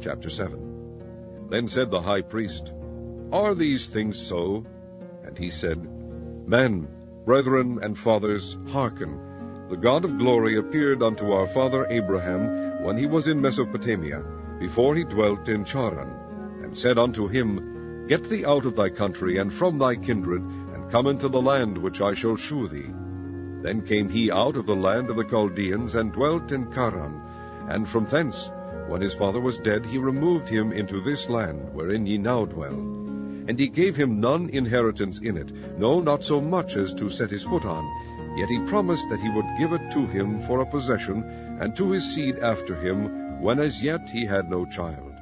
Chapter 7. Then said the high priest, Are these things so? And he said, Men, brethren, and fathers, hearken. The God of glory appeared unto our father Abraham when he was in Mesopotamia, before he dwelt in Charan, and said unto him, Get thee out of thy country and from thy kindred, and come into the land which I shall shew thee. Then came he out of the land of the Chaldeans, and dwelt in Charan, and from thence, when his father was dead, he removed him into this land, wherein ye now dwell. And he gave him none inheritance in it, no, not so much as to set his foot on. Yet he promised that he would give it to him for a possession, and to his seed after him, when as yet he had no child.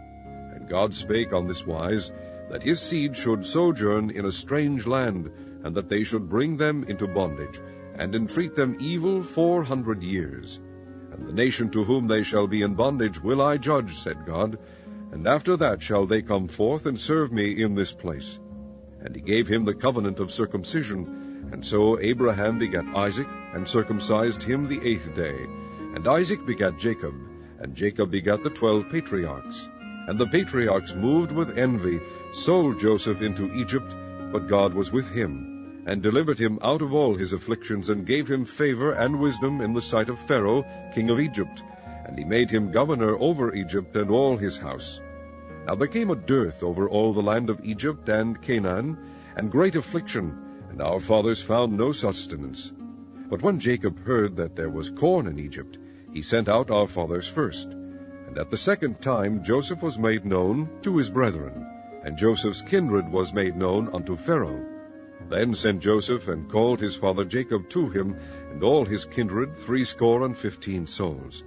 And God spake on this wise, that his seed should sojourn in a strange land, and that they should bring them into bondage, and entreat them evil 400 years. And the nation to whom they shall be in bondage will I judge, said God, and after that shall they come forth and serve me in this place. And he gave him the covenant of circumcision. And so Abraham begat Isaac, and circumcised him the 8th day. And Isaac begat Jacob, and Jacob begat the 12 patriarchs. And the patriarchs, moved with envy, sold Joseph into Egypt, but God was with him, and delivered him out of all his afflictions, and gave him favor and wisdom in the sight of Pharaoh, king of Egypt. And he made him governor over Egypt and all his house. Now there came a dearth over all the land of Egypt and Canaan, and great affliction, and our fathers found no sustenance. But when Jacob heard that there was corn in Egypt, he sent out our fathers first. And at the second time Joseph was made known to his brethren, and Joseph's kindred was made known unto Pharaoh. Then sent Joseph, and called his father Jacob to him, and all his kindred, 75 souls.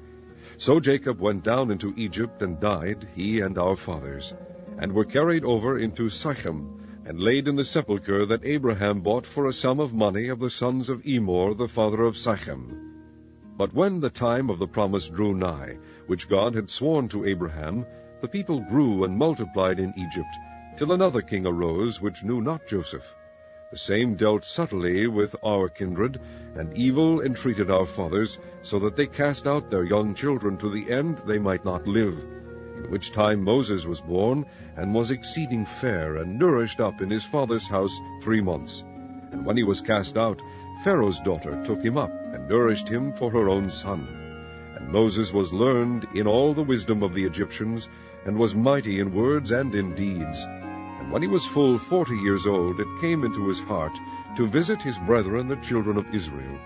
So Jacob went down into Egypt, and died, he and our fathers, and were carried over into Shechem, and laid in the sepulchre that Abraham bought for a sum of money of the sons of Emor, the father of Shechem. But when the time of the promise drew nigh, which God had sworn to Abraham, the people grew and multiplied in Egypt, till another king arose, which knew not Joseph. The same dealt subtly with our kindred, and evil entreated our fathers, so that they cast out their young children to the end they might not live. In which time Moses was born, and was exceeding fair, and nourished up in his father's house 3 months. And when he was cast out, Pharaoh's daughter took him up, and nourished him for her own son. And Moses was learned in all the wisdom of the Egyptians, and was mighty in words and in deeds. And when he was full 40 years old, it came into his heart to visit his brethren the children of Israel.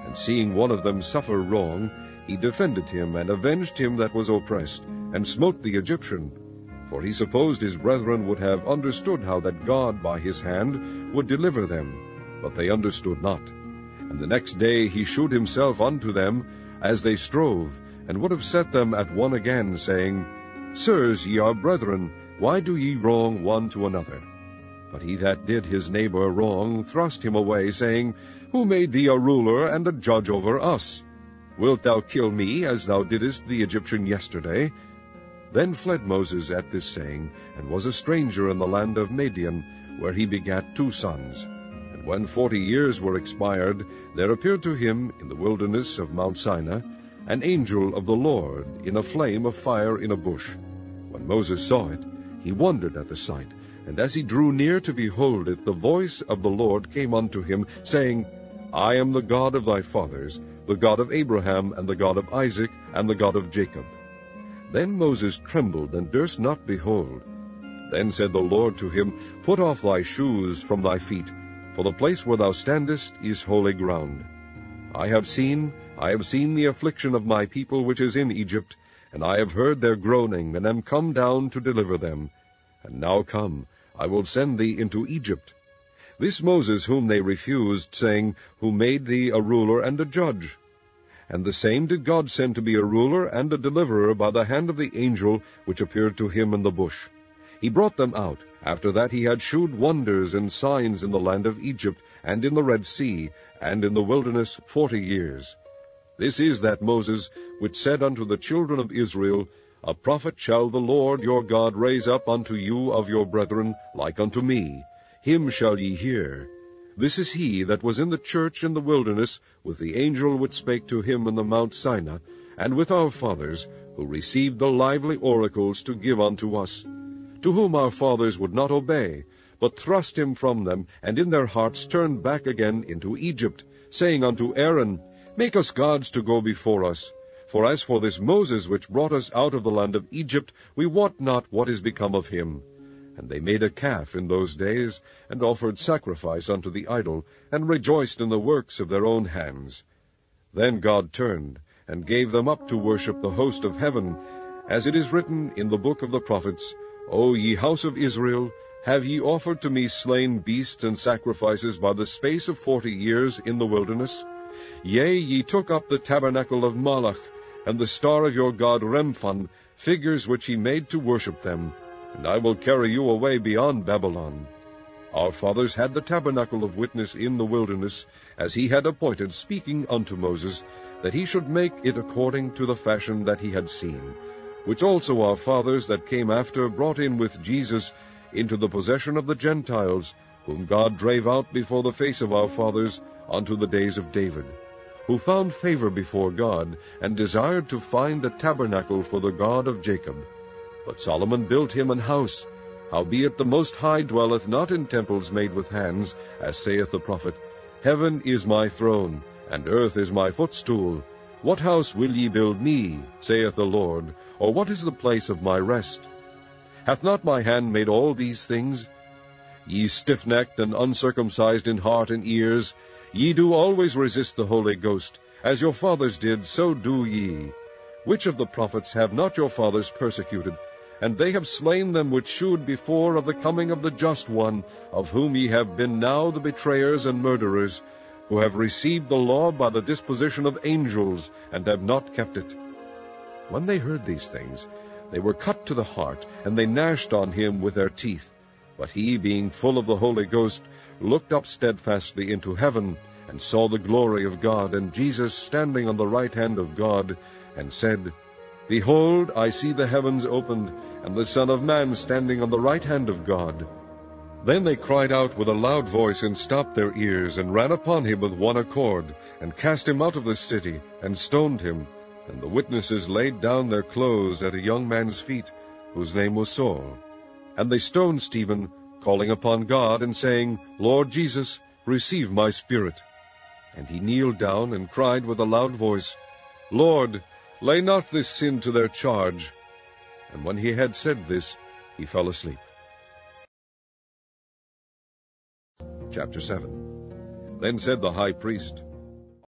And seeing one of them suffer wrong, he defended him, and avenged him that was oppressed, and smote the Egyptian. For he supposed his brethren would have understood how that God by his hand would deliver them, but they understood not. And the next day he shewed himself unto them, as they strove, and would have set them at one again, saying, Sirs, ye are brethren, why do ye wrong one to another? But he that did his neighbor wrong thrust him away, saying, Who made thee a ruler and a judge over us? Wilt thou kill me, as thou didst the Egyptian yesterday? Then fled Moses at this saying, and was a stranger in the land of Madian, where he begat 2 sons. And when 40 years were expired, there appeared to him in the wilderness of Mount Sinai an angel of the Lord in a flame of fire in a bush. When Moses saw it, he wondered at the sight, and as he drew near to behold it, the voice of the Lord came unto him, saying, I am the God of thy fathers, the God of Abraham, and the God of Isaac, and the God of Jacob. Then Moses trembled, and durst not behold. Then said the Lord to him, Put off thy shoes from thy feet, for the place where thou standest is holy ground. I have seen the affliction of my people which is in Egypt, and I have heard their groaning, and am come down to deliver them. And now come, I will send thee into Egypt. This Moses whom they refused, saying, Who made thee a ruler and a judge? And the same did God send to be a ruler and a deliverer by the hand of the angel which appeared to him in the bush. He brought them out, after that he had shewed wonders and signs in the land of Egypt, and in the Red Sea, and in the wilderness 40 years. This is that Moses which said unto the children of Israel, A prophet shall the Lord your God raise up unto you of your brethren, like unto me. Him shall ye hear. This is he that was in the church in the wilderness, with the angel which spake to him in the Mount Sinai, and with our fathers, who received the lively oracles to give unto us, to whom our fathers would not obey, but thrust him from them, and in their hearts turned back again into Egypt, saying unto Aaron, Make us gods to go before us. For as for this Moses, which brought us out of the land of Egypt, we wot not what is become of him. And they made a calf in those days, and offered sacrifice unto the idol, and rejoiced in the works of their own hands. Then God turned, and gave them up to worship the host of heaven, as it is written in the book of the prophets, O ye house of Israel, have ye offered to me slain beasts and sacrifices by the space of 40 years in the wilderness? Yea, ye took up the tabernacle of Moloch, and the star of your god Remphan, figures which ye made to worship them, and I will carry you away beyond Babylon. Our fathers had the tabernacle of witness in the wilderness, as he had appointed, speaking unto Moses, that he should make it according to the fashion that he had seen, which also our fathers that came after brought in with Jesus into the possession of the Gentiles, whom God drave out before the face of our fathers unto the days of David, who found favor before God, and desired to find a tabernacle for the God of Jacob. But Solomon built him an house. Howbeit the Most High dwelleth not in temples made with hands, as saith the prophet, Heaven is my throne, and earth is my footstool. What house will ye build me, saith the Lord, or what is the place of my rest? Hath not my hand made all these things? Ye stiff-necked and uncircumcised in heart and ears, ye do always resist the Holy Ghost. As your fathers did, so do ye. Which of the prophets have not your fathers persecuted? And they have slain them which shewed before of the coming of the Just One, of whom ye have been now the betrayers and murderers, who have received the law by the disposition of angels, and have not kept it. When they heard these things, they were cut to the heart, and they gnashed on him with their teeth. But he, being full of the Holy Ghost, looked up steadfastly into heaven, and saw the glory of God, and Jesus standing on the right hand of God, and said, Behold, I see the heavens opened, and the Son of Man standing on the right hand of God. Then they cried out with a loud voice, and stopped their ears, and ran upon him with one accord, and cast him out of the city, and stoned him. And the witnesses laid down their clothes at a young man's feet, whose name was Saul. And they stoned Stephen, calling upon God, and saying, Lord Jesus, receive my spirit. And he kneeled down, and cried with a loud voice, Lord, lay not this sin to their charge. And when he had said this, he fell asleep. Chapter 7. Then said the high priest,